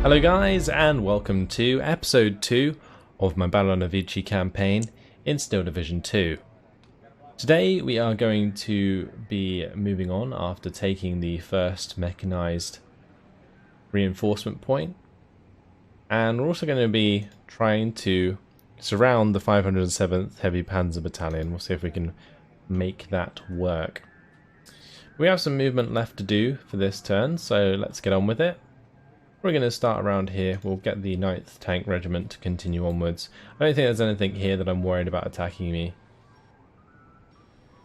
Hello guys, and welcome to episode 2 of my Baranavichy campaign in Steel Division 2. Today we are going to be moving on after taking the first mechanized reinforcement point, and we're also going to be trying to surround the 507th Heavy Panzer Battalion. We'll see if we can make that work. We have some movement left to do for this turn, so let's get on with it. We're going to start around here. We'll get the 9th Tank Regiment to continue onwards. I don't think there's anything here that I'm worried about attacking me.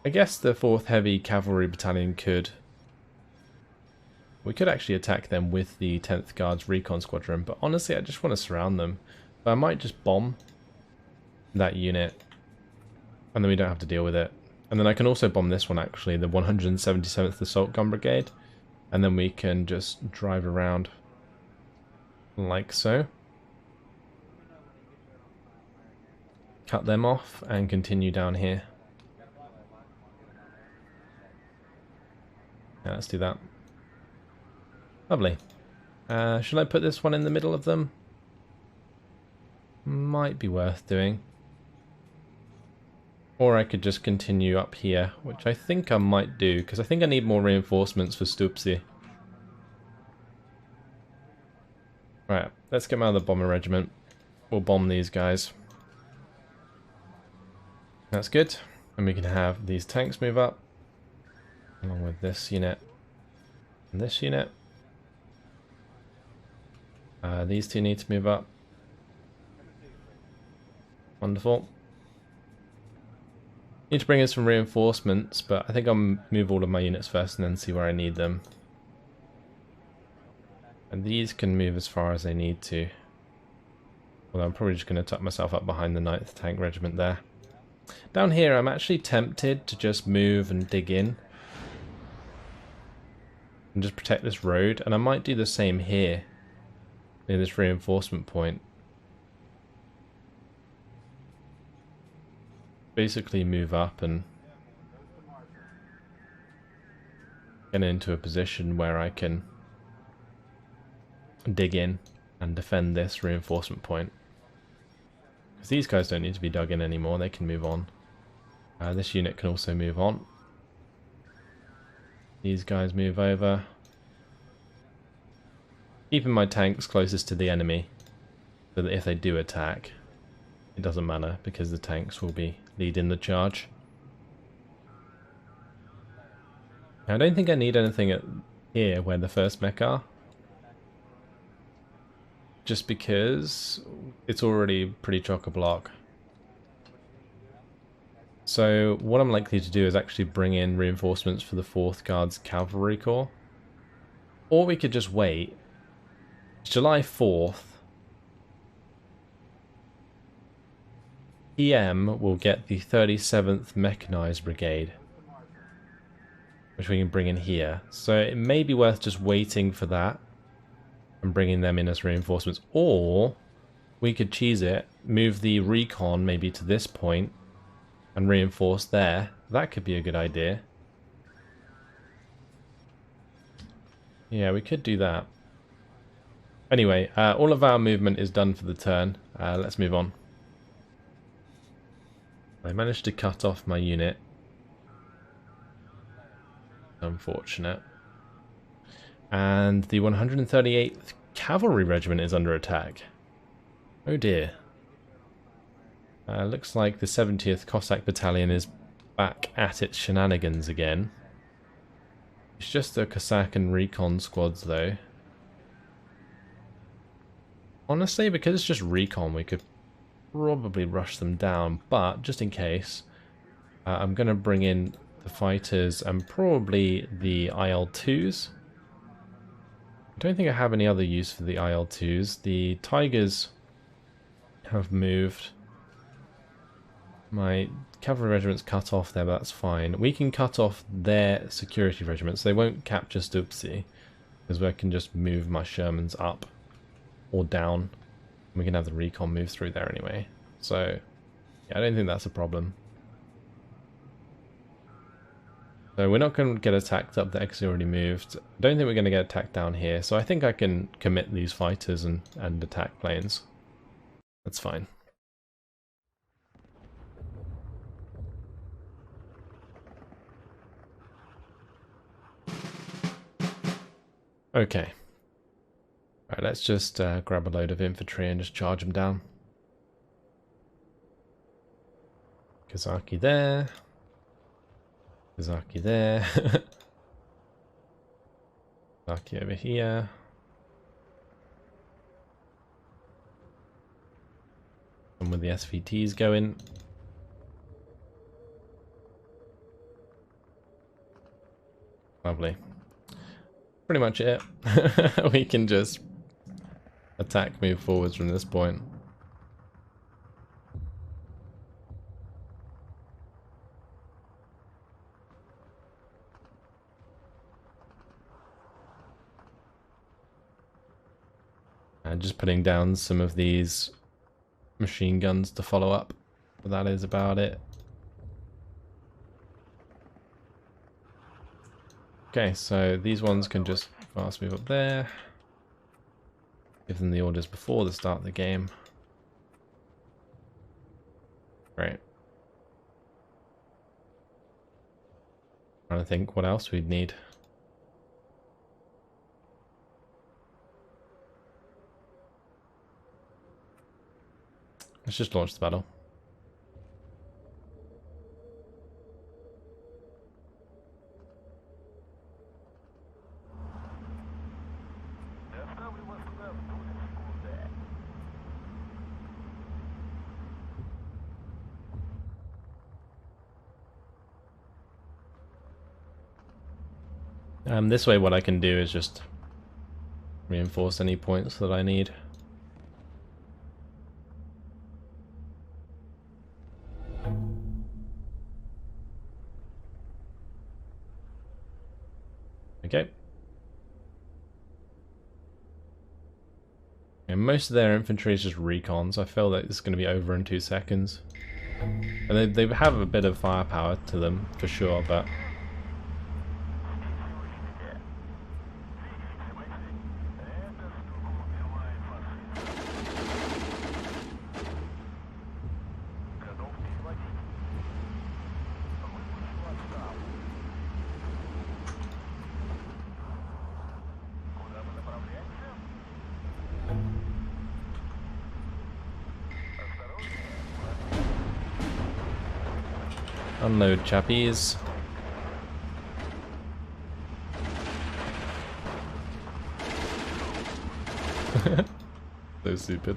I guess the 4th Heavy Cavalry Battalion could... We could actually attack them with the 10th Guards Recon Squadron, but honestly I just want to surround them. But I might just bomb that unit, and then we don't have to deal with it. And then I can also bomb this one actually, the 177th Assault Gun Brigade, and then we can just drive around like so. Cut them off and continue down here. Yeah, let's do that. Lovely. Should I put this one in the middle of them? Might be worth doing. Or I could just continue up here, which I think I might do, because I think I need more reinforcements for Stupsi. Right, let's get out of the bomber regiment. We'll bomb these guys. That's good. And we can have these tanks move up, along with this unit and this unit. These two need to move up. Wonderful. Need to bring in some reinforcements, but I think I'll move all of my units first and then see where I need them. And these can move as far as they need to. Although I'm probably just going to tuck myself up behind the 9th Tank Regiment there. Down here I'm actually tempted to just move and dig in. And just protect this road. And I might do the same here, near this reinforcement point. Basically move up and get into a position where I can dig in and defend this reinforcement point. Because these guys don't need to be dug in anymore, they can move on. This unit can also move on. These guys move over. Keeping my tanks closest to the enemy, so that if they do attack, it doesn't matter, because the tanks will be leading the charge. I don't think I need anything here where the first mech are. Just because it's already pretty chock-a-block. So what I'm likely to do is actually bring in reinforcements for the 4th Guards Cavalry Corps. Or we could just wait. July 4th. PM will get the 37th Mechanized Brigade, which we can bring in here. So it may be worth just waiting for that and bringing them in as reinforcements, or we could cheese it, move the recon maybe to this point and reinforce there. That could be a good idea. Yeah, we could do that. Anyway, all of our movement is done for the turn. Let's move on. I managed to cut off my unit. Unfortunate. And the 138th Cavalry Regiment is under attack. Oh dear. Looks like the 70th Cossack Battalion is back at its shenanigans again. It's just the Cossack and Recon squads though. Honestly, because it's just Recon, we could probably rush them down, but just in case, I'm going to bring in the fighters and probably the IL-2s. I don't think I have any other use for the IL-2s. The Tigers have moved. My cavalry regiment's cut off there, but that's fine. We can cut off their security regiments. They won't capture Stupsi, because we can just move my Shermans up or down. We can have the recon move through there anyway. So, yeah, I don't think that's a problem. So we're not going to get attacked up there because he already moved. I don't think we're going to get attacked down here. So I think I can commit these fighters and attack planes. That's fine. Okay. Alright, let's just grab a load of infantry and just charge them down. Kazaki there. Kazaki there. Kazaki over here. And with the SVTs going. Lovely. Pretty much it. We can just attack, move forwards from this point. And just putting down some of these machine guns to follow up. But that is about it. Okay, so these ones can just fast move up there. Give them the orders before the start of the game. Great. Trying to think what else we'd need. Let's just launch the battle. This way what I can do is just reinforce any points that I need. Okay. And most of their infantry is just recons. I feel that it's going to be over in 2 seconds. And they have a bit of firepower to them, for sure, but... Unload, chappies. So stupid.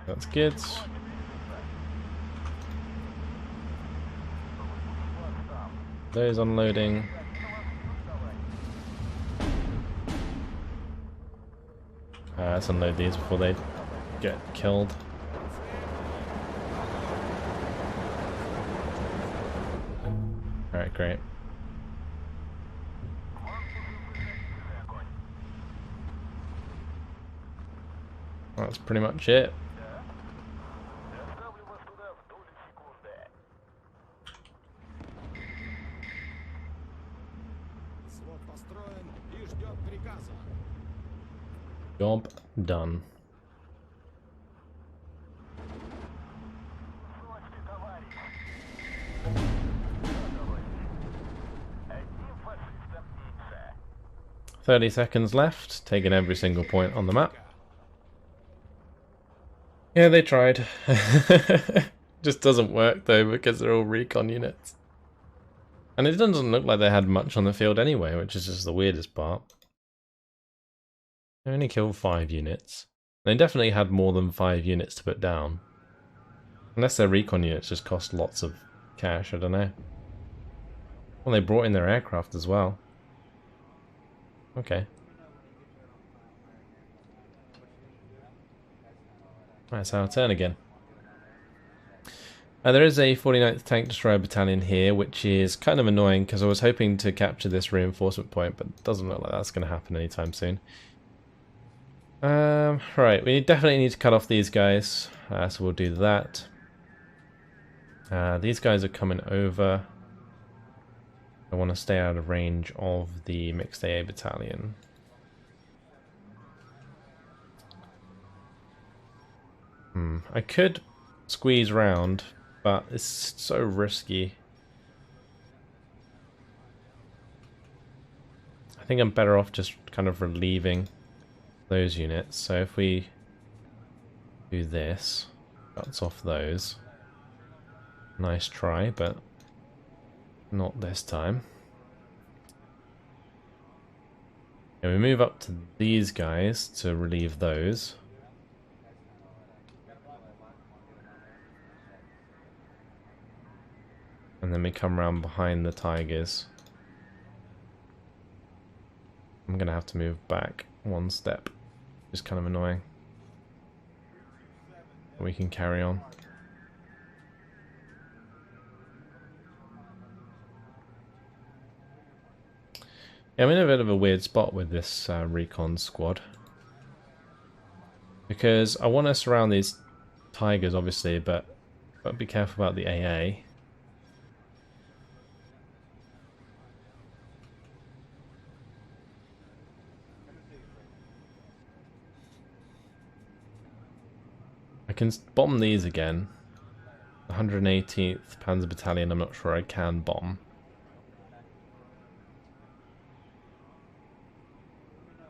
That's good. Those unloading. Let's unload these before they get killed. Alright, great. That's pretty much it. Job done. "30 seconds left, taking every single point on the map." Yeah, they tried. Just doesn't work though because they're all recon units. And it doesn't look like they had much on the field anyway, which is just the weirdest part. They only killed 5 units. They definitely had more than 5 units to put down. Unless their recon units just cost lots of cash, I don't know. Well, they brought in their aircraft as well. Okay. That's our turn again. There is a 49th Tank Destroyer Battalion here, which is kind of annoying because I was hoping to capture this reinforcement point, but it doesn't look like that's going to happen anytime soon. Right, we definitely need to cut off these guys, so we'll do that. These guys are coming over. I want to stay out of range of the Mixed AA Battalion. I could squeeze round, but it's so risky. I think I'm better off just kind of relieving those units. So if we do this, cuts off those. Nice try, but not this time. And we move up to these guys to relieve those. And then we come around behind the Tigers. I'm going to have to move back one step. Just kind of annoying. We can carry on. Yeah, I'm in a bit of a weird spot with this recon squad. Because I want to surround these Tigers, obviously, but be careful about the AA. I can bomb these again. 118th Panzer Battalion, I'm not sure I can bomb.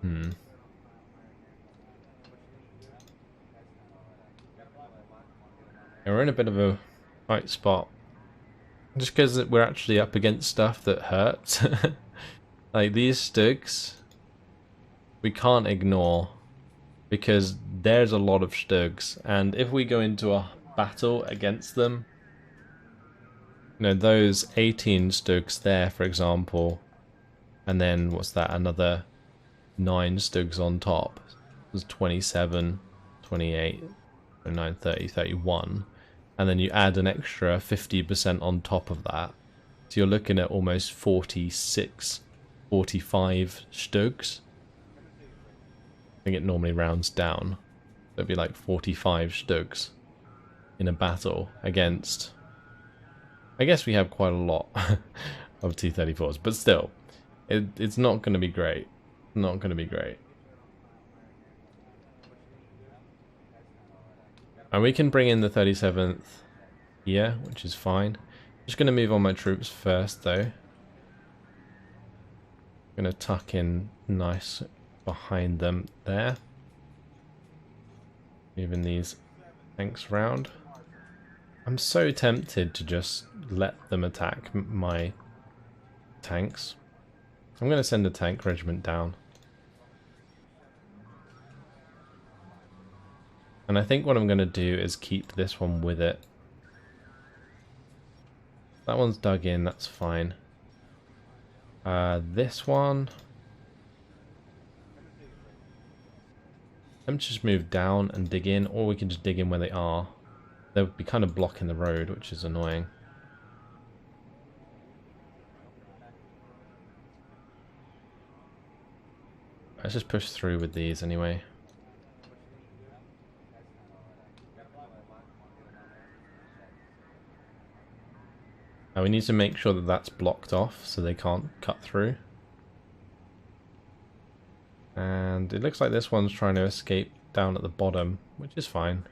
Yeah, we're in a bit of a tight spot. Just because we're actually up against stuff that hurts. Like these Stugs, we can't ignore. Because there's a lot of Stugs, and if we go into a battle against them, you know, those 18 Stugs there, for example, and then what's that, another 9 Stugs on top, there's 27, 28, 29, 30, 31, and then you add an extra 50% on top of that, so you're looking at almost 46, 45 Stugs. I think it normally rounds down. It'd be like 45 Stugs in a battle against... I guess we have quite a lot of T-34s, but still, it's not going to be great. Not going to be great. And we can bring in the 37th here, which is fine. Just going to move on my troops first, though. Going to tuck in nice behind them there. Moving these tanks round. I'm so tempted to just let them attack my tanks. I'm going to send a tank regiment down. And I think what I'm going to do is keep this one with it. That one's dug in, that's fine. This one... Let me just move down and dig in, or we can just dig in where they are. They'll be kind of blocking the road, which is annoying. Let's just push through with these anyway. Now we need to make sure that that's blocked off so they can't cut through. And it looks like this one's trying to escape down at the bottom, which is fine.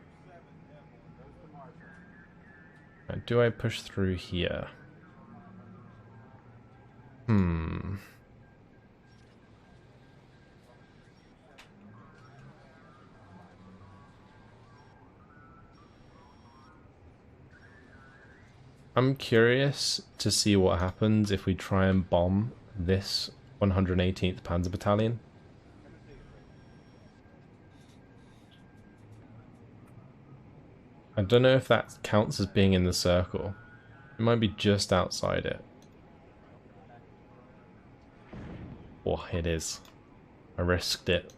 Right, do I push through here? I'm curious to see what happens if we try and bomb this 118th Panzer Battalion. I don't know if that counts as being in the circle. It might be just outside it. Oh, it is. I risked it.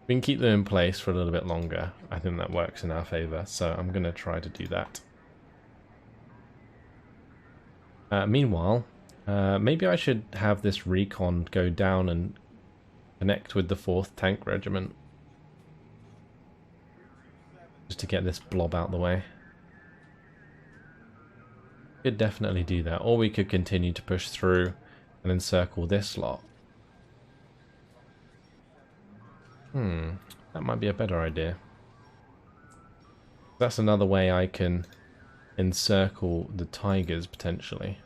We can keep them in place for a little bit longer. I think that works in our favour, so I'm going to try to do that. Meanwhile, maybe I should have this recon go down and connect with the 4th Tank Regiment. Just to get this blob out the way. Could definitely do that. Or we could continue to push through and encircle this lot. That might be a better idea. That's another way I can encircle the Tigers, potentially.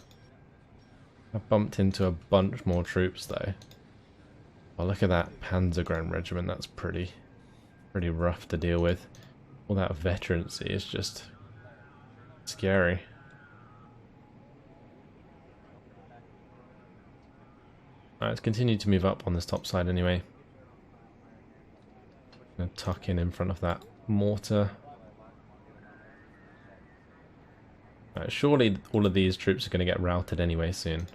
I've bumped into a bunch more troops, though. Oh, look at that Panzergrenadier regiment. That's pretty rough to deal with. All that veterancy is just scary. Alright, let's continue to move up on this top side anyway. I'm gonna tuck in front of that mortar. Right, surely all of these troops are going to get routed anyway soon.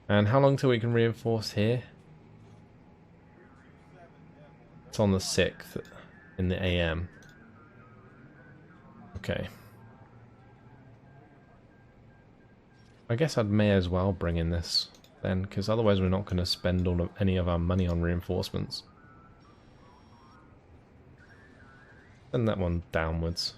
And how long till we can reinforce here? It's on the 6th in the AM. Okay. I guess I may as well bring in this then, because otherwise we're not going to spend any of our money on reinforcements. Send that one downwards.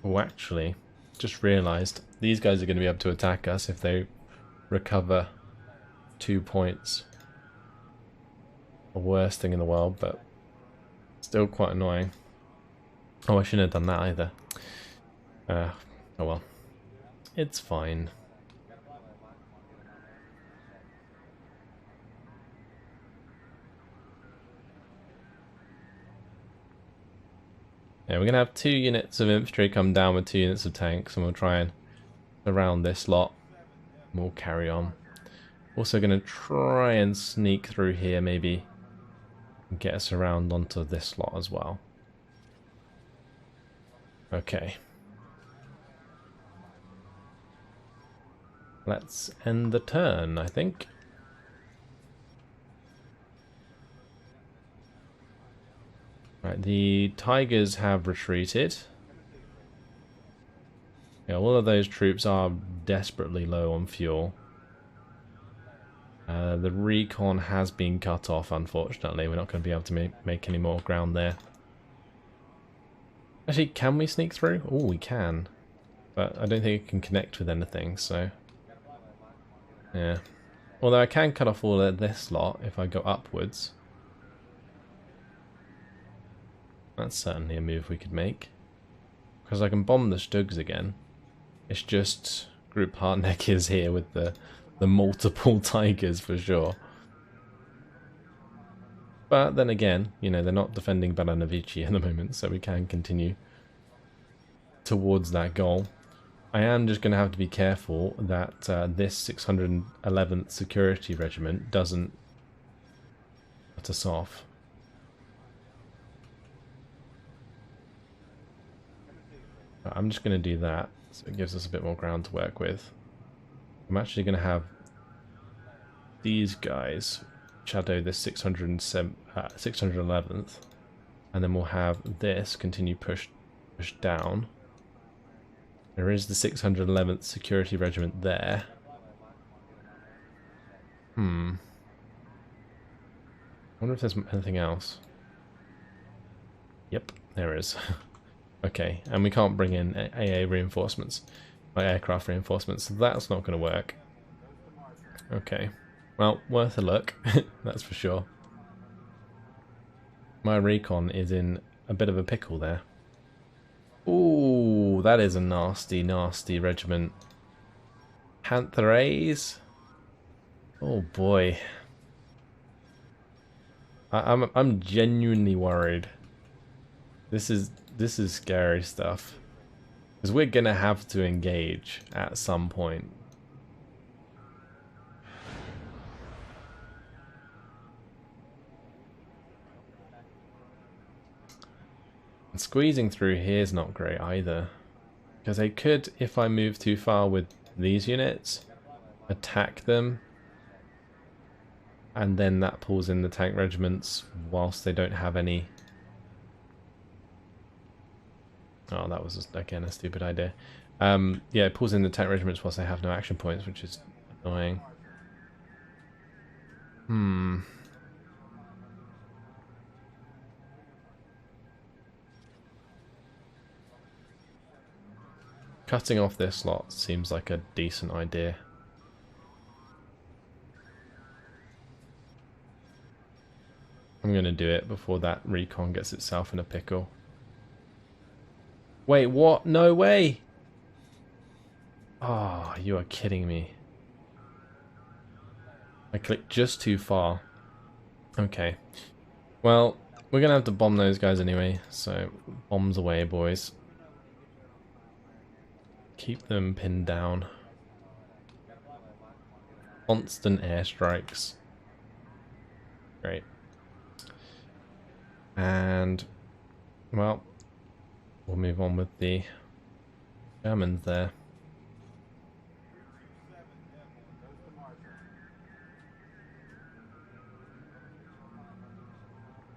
Oh, actually, just realised these guys are going to be able to attack us if they recover 2 points. The worst thing in the world, but still quite annoying. Oh, I shouldn't have done that either. Oh well. It's fine. Yeah, we're going to have 2 units of infantry come down with 2 units of tanks, and we'll try and surround this lot. We'll carry on. Also going to try and sneak through here, maybe, and get us around onto this lot as well. Okay. Let's end the turn, I think. Right, the Tigers have retreated. Yeah, all of those troops are desperately low on fuel. The recon has been cut off, unfortunately. We're not going to be able to make any more ground there. Actually, can we sneak through? Oh, we can. But I don't think it can connect with anything, so... yeah. Although I can cut off all of this lot if I go upwards. That's certainly a move we could make. Because I can bomb the Stugs again. It's just Group Hartneck is here with the multiple Tigers for sure. But then again, you know, they're not defending Baranavichy at the moment, so we can continue towards that goal. I am just going to have to be careful that this 611th Security Regiment doesn't cut us off. I'm just going to do that, so it gives us a bit more ground to work with. I'm actually going to have these guys shadow this 611th, and then we'll have this continue push down. There is the 611th Security Regiment there. I wonder if there's anything else. Yep, there is. Okay, and we can't bring in AA reinforcements, like aircraft reinforcements, so that's not going to work. Okay, well, worth a look, that's for sure. My recon is in a bit of a pickle there. Ooh, that is a nasty, nasty regiment. Panther A's? Oh boy. I'm genuinely worried. This is scary stuff. Because we're gonna have to engage at some point. And squeezing through here is not great either. Because they could, if I move too far with these units, attack them. And then that pulls in the tank regiments whilst they don't have any. Oh, that was, again, a stupid idea. Yeah, it pulls in the tank regiments whilst they have no action points, which is annoying. Cutting off this slot seems like a decent idea. I'm going to do it before that recon gets itself in a pickle. Wait, what? No way! Oh, you are kidding me. I clicked just too far. Okay. Well, we're going to have to bomb those guys anyway, so bombs away, boys. Keep them pinned down. Constant airstrikes. Great. And, well, we'll move on with the Germans there.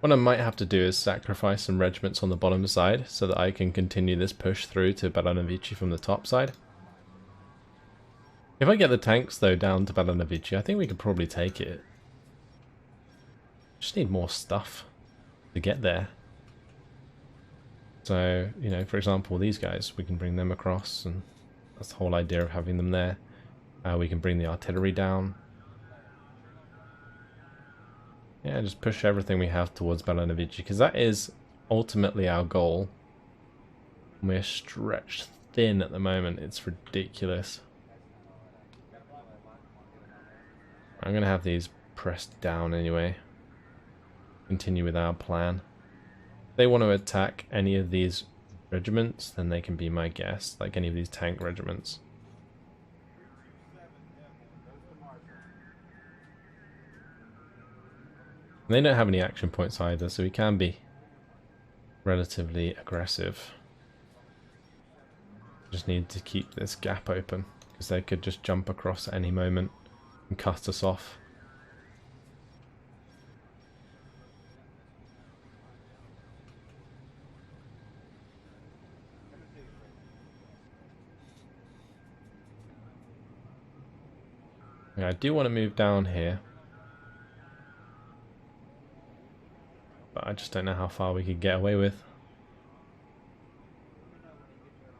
What I might have to do is sacrifice some regiments on the bottom side so that I can continue this push through to Baranavichy from the top side. If I get the tanks though down to Baranavichy, I think we could probably take it. Just need more stuff to get there. So, you know, for example, these guys, we can bring them across, and that's the whole idea of having them there. We can bring the artillery down. Yeah, just push everything we have towards Baranavichy, because that is ultimately our goal. We're stretched thin at the moment, it's ridiculous. I'm going to have these pressed down anyway. Continue with our plan. If they want to attack any of these regiments, then they can be my guest, like any of these tank regiments. And they don't have any action points either, so we can be relatively aggressive. Just need to keep this gap open, because they could just jump across at any moment and cut us off. Yeah, I do want to move down here. But I just don't know how far we could get away with.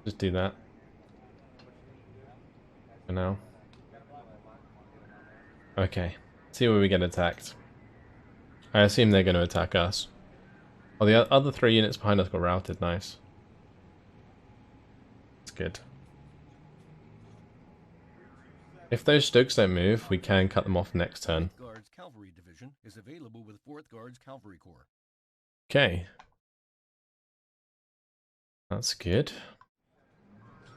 Just do that. For now. Okay. See where we get attacked. I assume they're going to attack us. Oh, the other 3 units behind us got routed. Nice. That's good. If those Stokes don't move, we can cut them off next turn. Guards Cavalry Division is available with 4th Guards Cavalry Corps. Okay. That's good.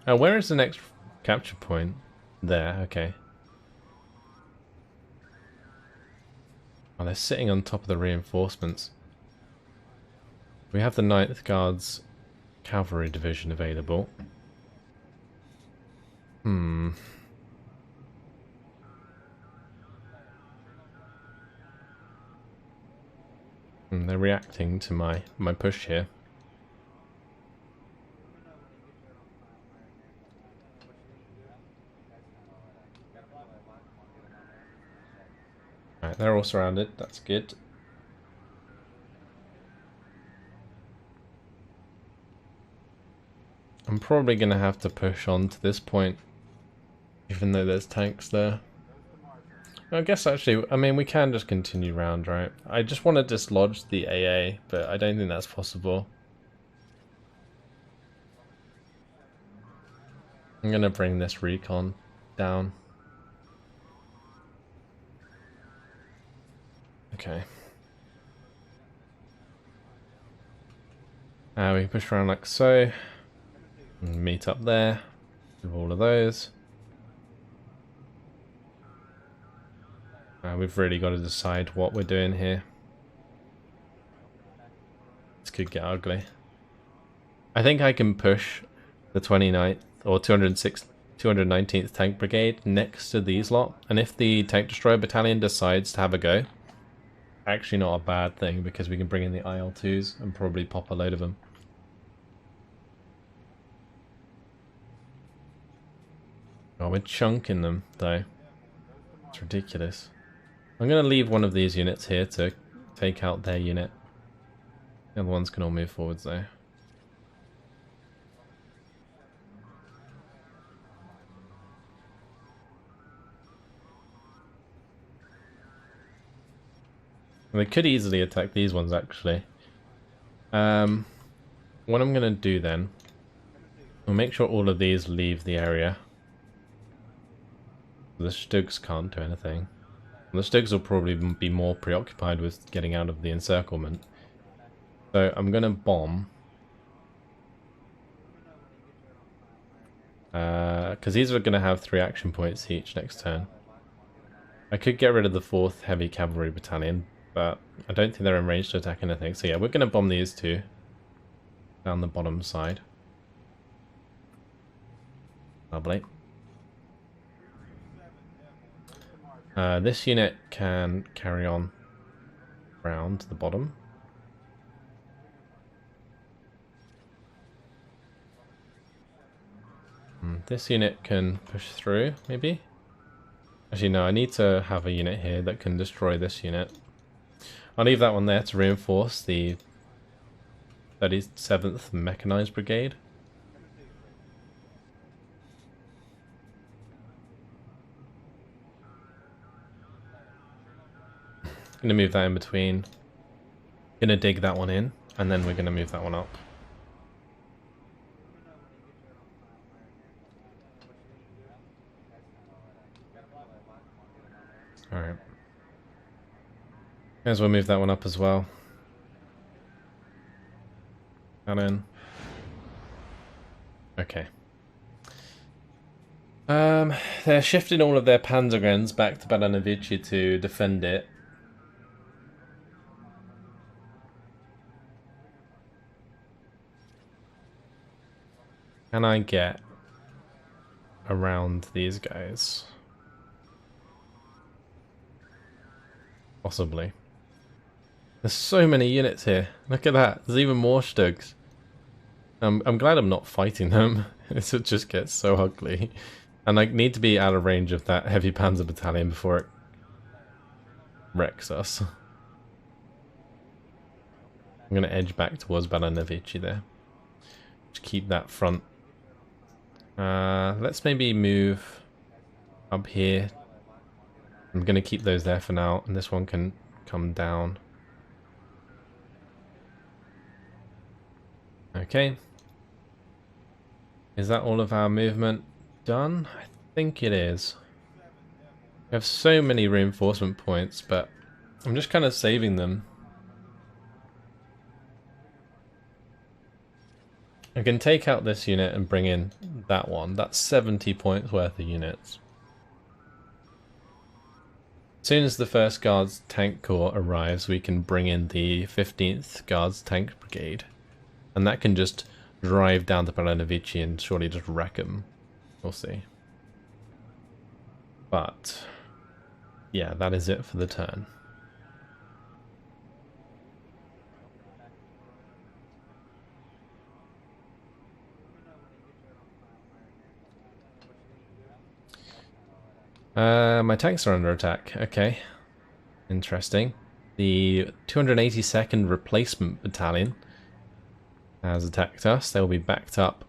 Oh, where is the next capture point? There, okay. Oh, they're sitting on top of the reinforcements. We have the 9th Guards Cavalry Division available. They're reacting to my push here. Alright, they're all surrounded, that's good. I'm probably going to have to push on to this point, even though there's tanks there. I guess actually, I mean, we can just continue round, right? I just want to dislodge the AA, but I don't think that's possible. I'm going to bring this recon down. Okay. We push around like so. And meet up there with all of those. We've really got to decide what we're doing here. This could get ugly. I think I can push the 29th or 219th Tank Brigade next to these lot. And if the Tank Destroyer Battalion decides to have a go, actually not a bad thing because we can bring in the IL-2s and probably pop a load of them. Oh, we're chunking them though. It's ridiculous. I'm going to leave one of these units here to take out their unit. The other ones can all move forwards though. They could easily attack these ones actually. What I'm going to do then, we'll make sure all of these leave the area. The Stugs can't do anything. The Stugs will probably be more preoccupied with getting out of the encirclement. So I'm going to bomb. Because these are going to have 3 action points each next turn. I could get rid of the 4th Heavy Cavalry Battalion, but I don't think they're in range to attack anything. So yeah, we're going to bomb these 2 down the bottom side. Lovely. This unit can carry on round the bottom. This unit can push through, maybe? Actually, no, I need to have a unit here that can destroy this unit. I'll leave that one there to reinforce the 37th Mechanized Brigade. I'm going to move that in between. Going to dig that one in, and then we're going to move that one up. Alright. May as well move that one up as well. Cannon. Okay. They're shifting all of their Panzergrens back to Baranavichy to defend it. Can I get around these guys? Possibly. There's so many units here. Look at that. There's even more Stugs. I'm glad I'm not fighting them. It just gets so ugly. And I need to be out of range of that heavy panzer battalion before it wrecks us. I'm going to edge back towards Baranavichy there. Just keep that front. Let's maybe move up here. I'm going to keep those there for now, and this one can come down. Okay. Is that all of our movement done? I think it is. We have so many reinforcement points, but I'm just kind of saving them. I can take out this unit and bring in that one. That's 70 points worth of units. As soon as the 1st Guards Tank Corps arrives, we can bring in the 15th Guards Tank Brigade. And that can just drive down to Baranavichy and surely just wreck them. We'll see. But, yeah, that is it for the turn. My tanks are under attack. Okay. Interesting. The 282nd Replacement Battalion has attacked us. They will be backed up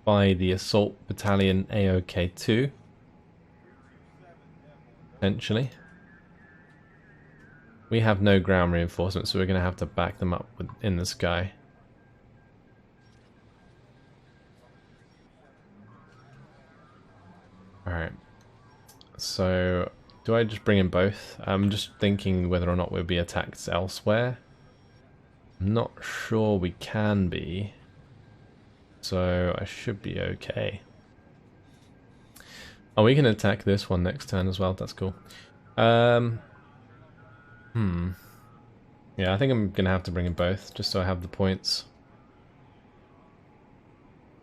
by the Assault Battalion AOK2. Potentially. We have no ground reinforcements, so we're going to have to back them up in the sky. Alright. So, do I just bring in both? I'm just thinking whether or not we'll be attacked elsewhere. I'm not sure we can be. So, I should be okay. Oh, we can attack this one next turn as well. That's cool. Yeah, I think I'm going to have to bring in both, just so I have the points.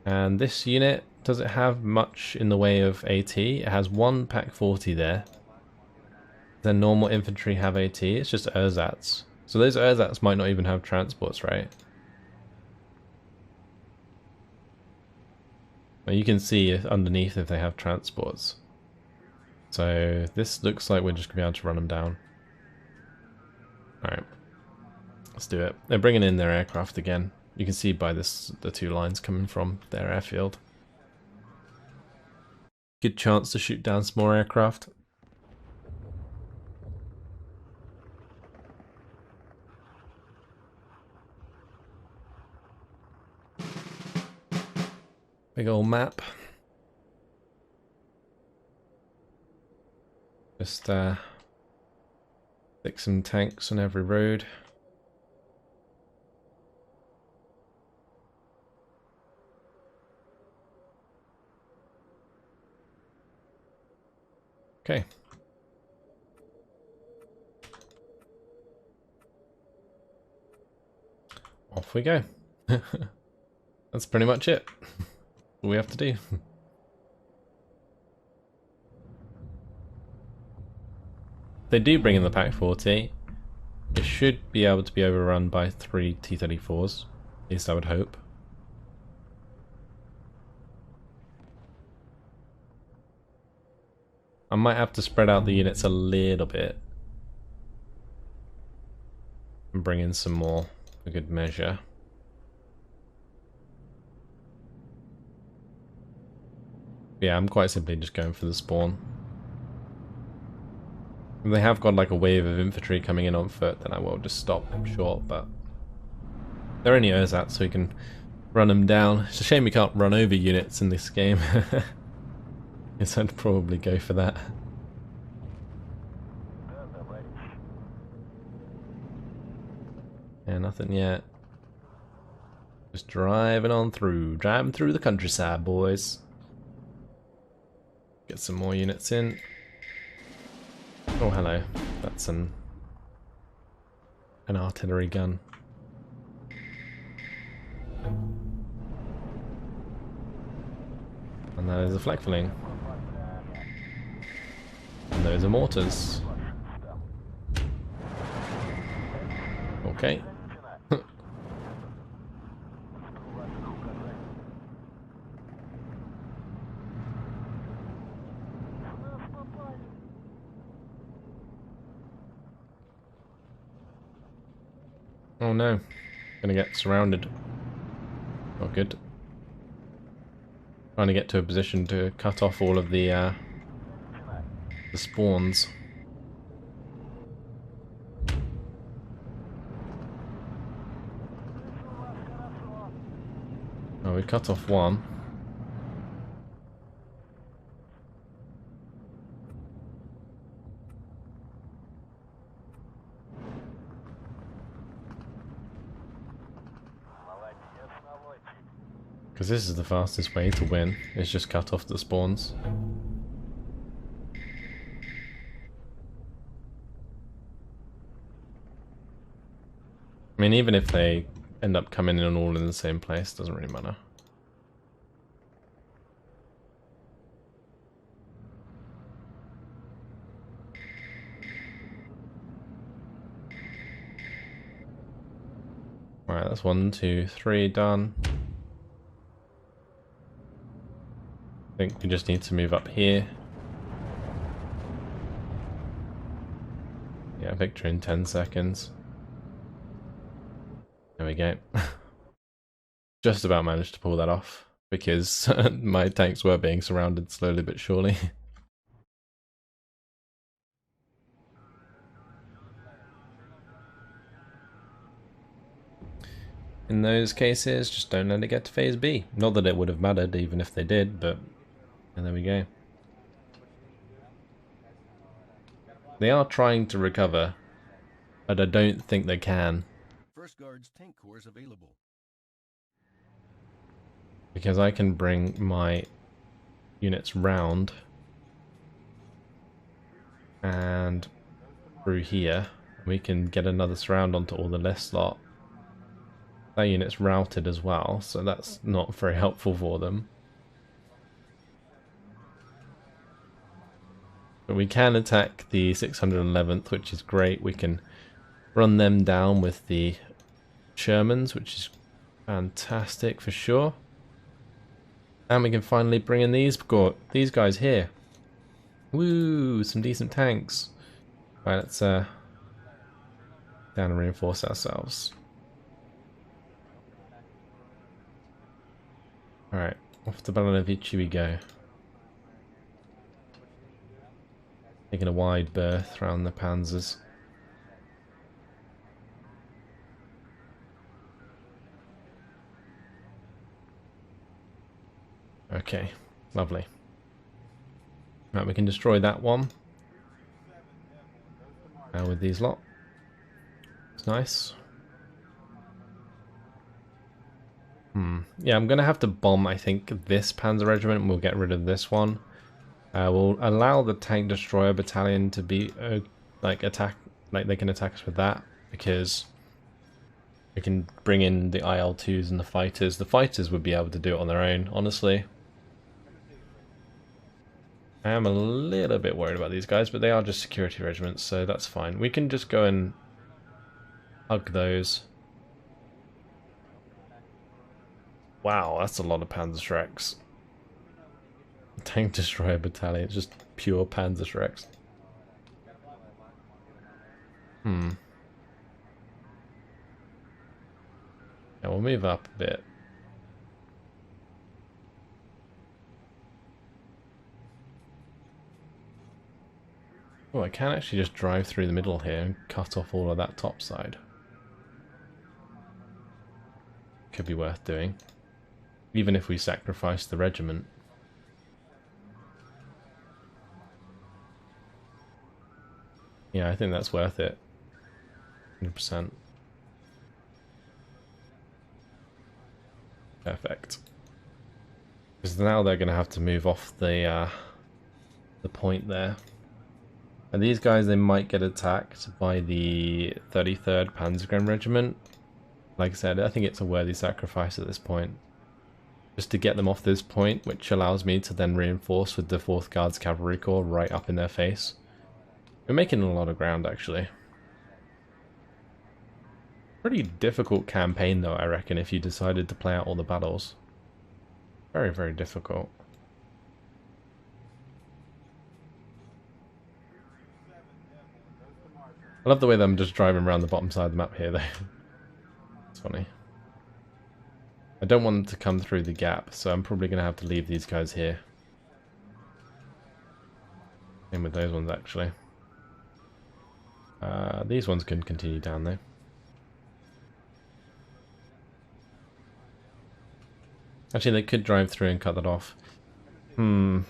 And this unit, does it have much in the way of AT? It has one Pack 40 there. Then normal infantry have AT, it's just ersatz. So those ersatz might not even have transports, right? Well, you can see if underneath if they have transports. So this looks like we're just going to be able to run them down. Alright, let's do it. They're bringing in their aircraft again. You can see by this the two lines coming from their airfield. Good chance to shoot down some more aircraft. Big old map. Just stick some tanks on every road. Okay. Off we go. That's pretty much it. All we have to do. They do bring in the Pack 40. It should be able to be overrun by 3 T-34s. At least I would hope. I might have to spread out the units a little bit. And bring in some more for good measure. Yeah, I'm quite simply just going for the spawn. If they have got like a wave of infantry coming in on foot, then I will just stop them short, but they're only ersatz, so we can run them down. It's a shame we can't run over units in this game. Guess I'd probably go for that. Yeah, nothing yet. Just driving through the countryside, boys. Get some more units in. Oh, hello. That's an artillery gun. And that is a flak fling. And those are mortars. Okay. Oh no, gonna get surrounded. Not good. Trying to get to a position to cut off all of the spawns. Oh, we cut off one. Because this is the fastest way to win, is just cut off the spawns. I mean, even if they end up coming in all in the same place, doesn't really matter. Alright, that's 1, 2, 3 done. I think we just need to move up here. Yeah, victory in 10 seconds. There we go. Just about managed to pull that off, because my tanks were being surrounded slowly but surely. In those cases, just don't let it get to phase B. Not that it would have mattered even if they did, but and there we go. They are trying to recover, but I don't think they can. First Guard's tank corps available. Because I can bring my units round and through here. We can get another surround onto all the left slot. That unit's routed as well, so that's not very helpful for them. But we can attack the 611th, which is great. We can run them down with the Shermans, which is fantastic for sure. And we can finally bring in these guys here. Woo! Some decent tanks. Right, let's down and reinforce ourselves. Alright, off to Baranavichy we go. Taking a wide berth around the panzers. Okay, lovely. Right, we can destroy that one. With these lot. It's nice. Yeah, I'm going to have to bomb, I think, this Panzer Regiment, and we'll get rid of this one. We'll allow the Tank Destroyer Battalion to be, they can attack us with that, because we can bring in the IL-2s and the fighters. The fighters would be able to do it on their own, honestly. I am a little bit worried about these guys, but they are just security regiments, so that's fine. We can just go and hug those. Wow, that's a lot of Panzerschrecks. Tank Destroyer Battalion, it's just pure Panzerschrecks. Yeah, we'll move up a bit. Oh, I can actually just drive through the middle here and cut off all of that top side. Could be worth doing. Even if we sacrifice the regiment. Yeah, I think that's worth it. 100%. Perfect. Because now they're going to have to move off the point there. And these guys, they might get attacked by the 33rd Panzergren Regiment. Like I said, I think it's a worthy sacrifice at this point. Just to get them off this point, which allows me to then reinforce with the 4th Guards Cavalry Corps right up in their face. We're making a lot of ground, actually. Pretty difficult campaign, though, I reckon, if you decided to play out all the battles. Very, very difficult. I love the way that I'm just driving around the bottom side of the map here, though. It's funny. I don't want them to come through the gap, so I'm probably going to have to leave these guys here. Same with those ones, actually. These ones can continue down, though. Actually, they could drive through and cut that off. We'll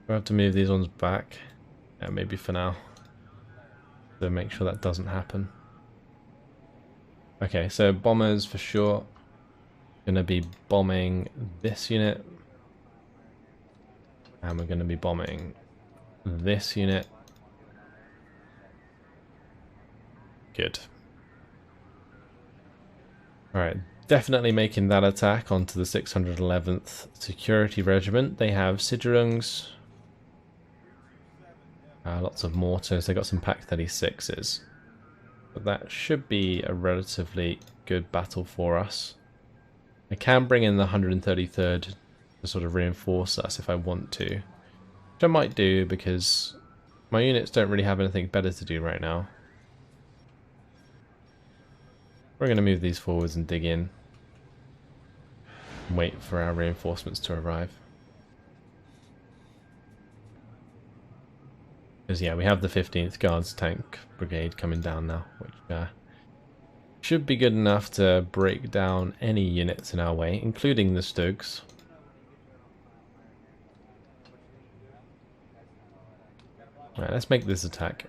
have to move these ones back. Yeah, maybe for now. To make sure that doesn't happen. Okay, so bombers for sure. Gonna be bombing this unit. And we're gonna be bombing this unit. Good. Alright, definitely making that attack onto the 611th Security Regiment. They have Sigerungs. Lots of mortars. They got some Pak 36s. But that should be a relatively good battle for us. I can bring in the 133rd to sort of reinforce us if I want to. Which I might do because my units don't really have anything better to do right now. We're going to move these forwards and dig in. And wait for our reinforcements to arrive. Because yeah, we have the 15th Guards Tank Brigade coming down now, which should be good enough to break down any units in our way, including the Stugs. Right, let's make this attack.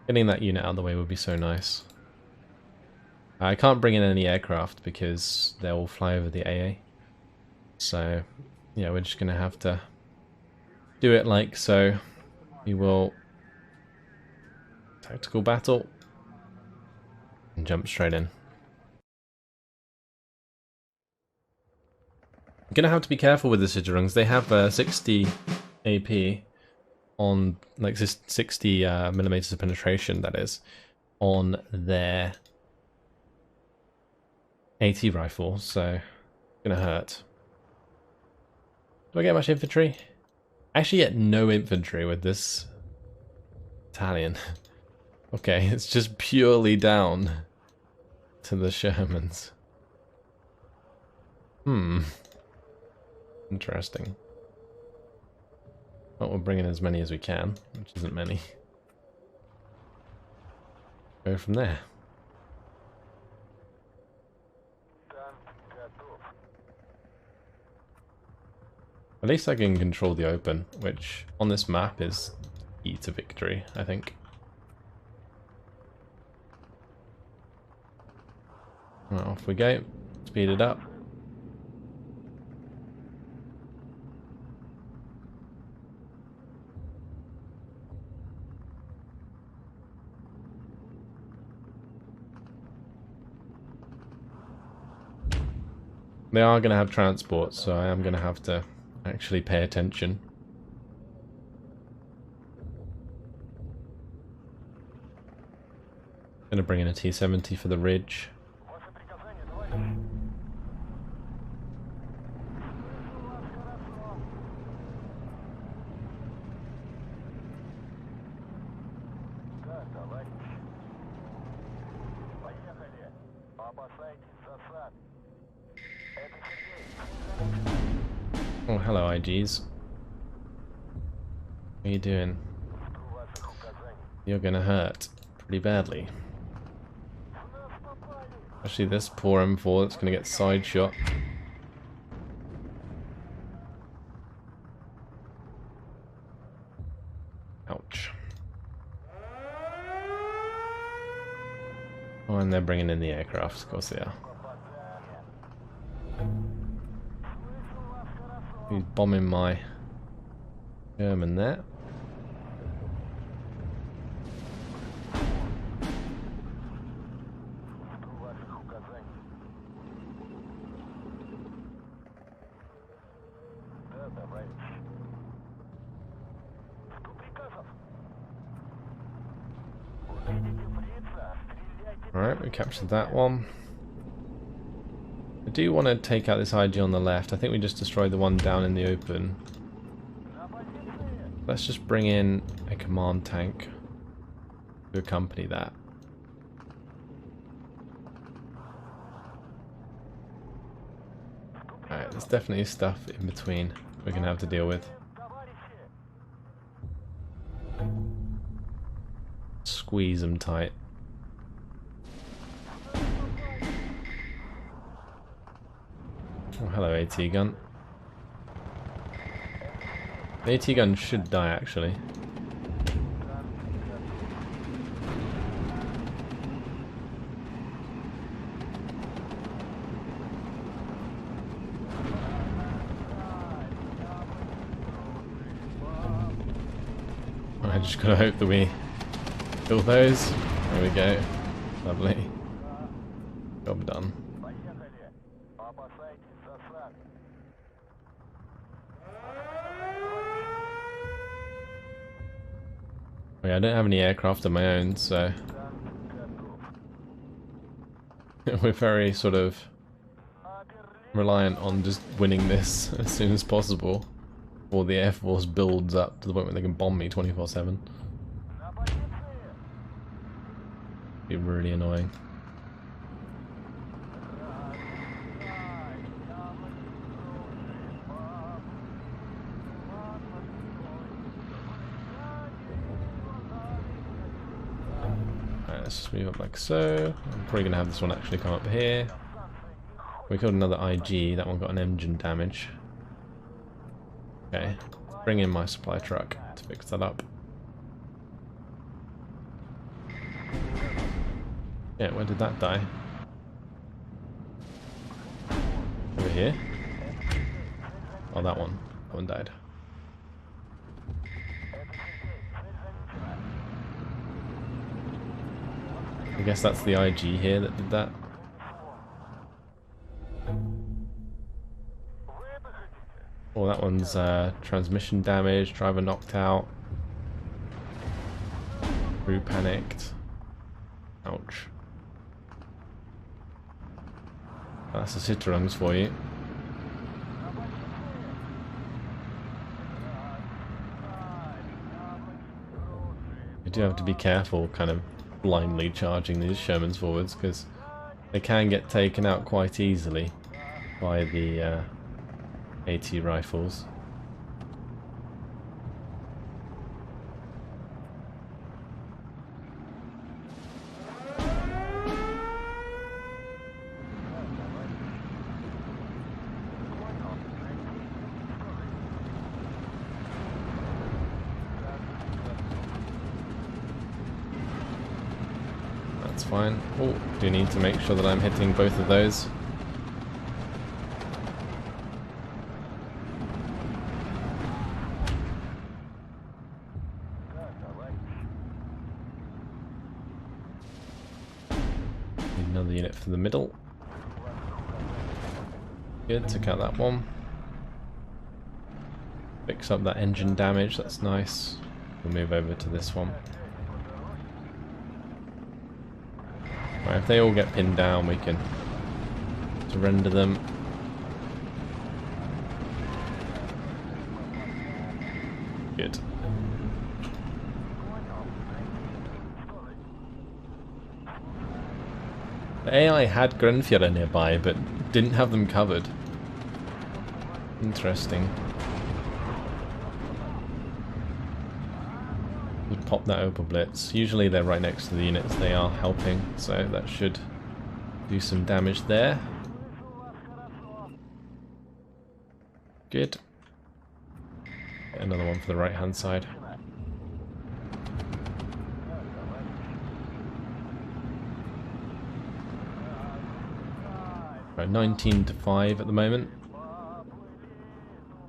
Getting that unit out of the way would be so nice. I can't bring in any aircraft because they'll fly over the AA. So, yeah, we're just going to have to do it like so. We will... Tactical battle. And jump straight in. I'm gonna have to be careful with the Sigerungs. They have 60 AP on, like, 60 millimeters of penetration, that is, on their AT rifle, so it's gonna hurt. Do I get much infantry? I actually get no infantry with this battalion. Okay, it's just purely down to the Shermans. Interesting. Well, we'll bring in as many as we can, which isn't many. Go from there. At least I can control the open, which on this map is key to victory, I think. Right, off we go. Speed it up. They are going to have transport, so I am going to have to actually pay attention. Going to bring in a T-70 for the ridge. Oh, hello, IGs. How you doing? You're gonna hurt pretty badly. Actually, this poor M4 that's gonna get side shot. Ouch. Oh, and they're bringing in the aircraft. Of course they are. He's bombing my German there. Alright, we captured that one. I do want to take out this IG on the left. I think we just destroyed the one down in the open. Let's just bring in a command tank to accompany that. Alright, there's definitely stuff in between we're going to have to deal with. Squeeze them tight. Oh, hello, AT gun. The AT gun should die, actually. I just gotta hope that we kill those. There we go. Lovely. Job done. Okay, I don't have any aircraft of my own, so we're very sort of reliant on just winning this as soon as possible before the Air Force builds up to the point where they can bomb me 24/7. Be really annoying. Let's just move up like so. I'm probably going to have this one actually come up here. We killed another IG. That one got an engine damage. Okay. Bring in my supply truck to fix that up. Yeah, where did that die? Over here? Oh, that one. That one died. I guess that's the IG here that did that. Oh, that one's transmission damage, driver knocked out. Crew panicked. Ouch. That's the Citroens for you. You do have to be careful kind of blindly charging these Shermans forwards because they can get taken out quite easily by the AT rifles. That's fine. Oh, do need to make sure that I'm hitting both of those. Another unit for the middle. Good, took out that one. Picks up that engine damage, that's nice. We'll move over to this one. Right, if they all get pinned down, we can surrender them. Good. The AI had Grenfjäller nearby, but didn't have them covered. Interesting. Would pop that Opel Blitz. Usually they're right next to the units they are helping, so that should do some damage there. Good. Get another one for the right hand side. Right, 19 to 5 at the moment.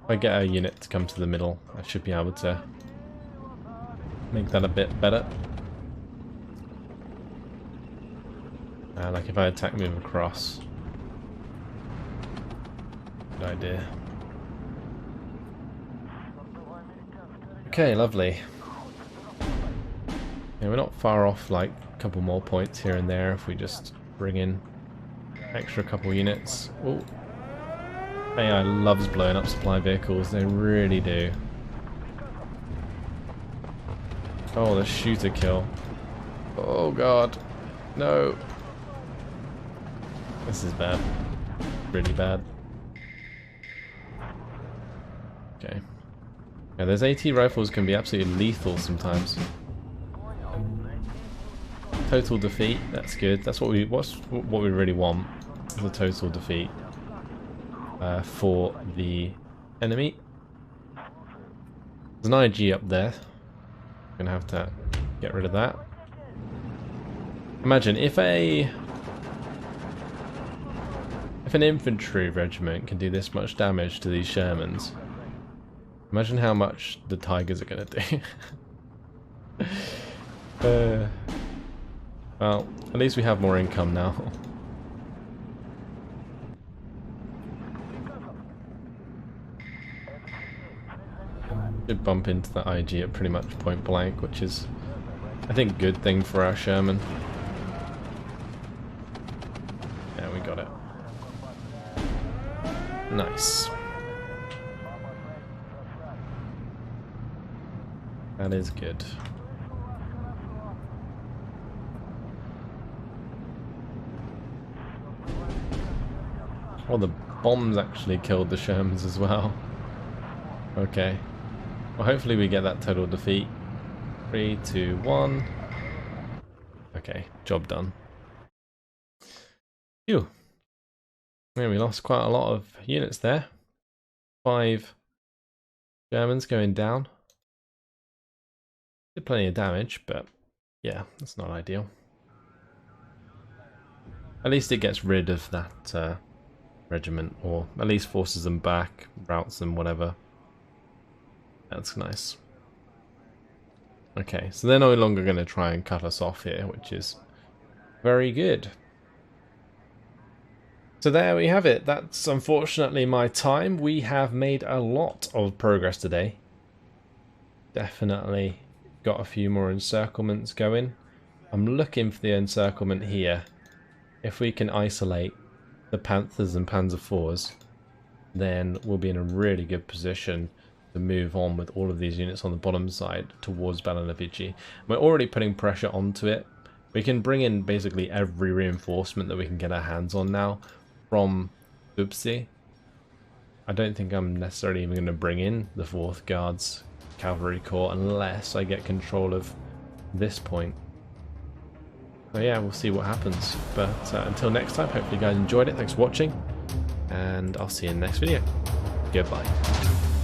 If I get a unit to come to the middle, I should be able to make that a bit better. Like if I attack move across. Good idea. Okay, lovely. Yeah, we're not far off, like a couple more points here and there if we just bring in extra couple units. Oh, AI loves blowing up supply vehicles, they really do. Oh, the shooter kill. Oh god. No. This is bad. Really bad. Okay. Yeah, those AT rifles can be absolutely lethal sometimes. Total defeat, that's good. That's what we really want. Is a total defeat for the enemy. There's an IG up there. Gonna have to get rid of that. Imagine if an infantry regiment can do this much damage to these Shermans. Imagine how much the Tigers are gonna do. Well, at least we have more income now. Should bump into the IG at pretty much point blank, which is, I think, a good thing for our Sherman. Yeah, we got it. Nice. That is good. Oh, the bombs actually killed the Shermans as well. Okay. Well, hopefully we get that total defeat. 3, 2, 1. Okay, job done. Phew. Yeah, we lost quite a lot of units there. 5 Germans going down. Did plenty of damage, but yeah, that's not ideal. At least it gets rid of that regiment, or at least forces them back, routes them, whatever. That's nice. Okay, so they're no longer going to try and cut us off here, which is Very good. So there we have it. That's unfortunately my time. We have made a lot of progress today. Definitely got a few more encirclements going. I'm looking for the encirclement here. If we can isolate the Panthers and Panzer IVs, then we'll be in a really good position to move on with all of these units on the bottom side towards Baranavichy. We're already putting pressure onto it. We can bring in basically every reinforcement that we can get our hands on now from Dubsy. I don't think I'm necessarily even going to bring in the 4th Guards Cavalry Corps unless I get control of this point. So yeah, we'll see what happens. But until next time, hopefully you guys enjoyed it. Thanks for watching, and I'll see you in the next video. Goodbye.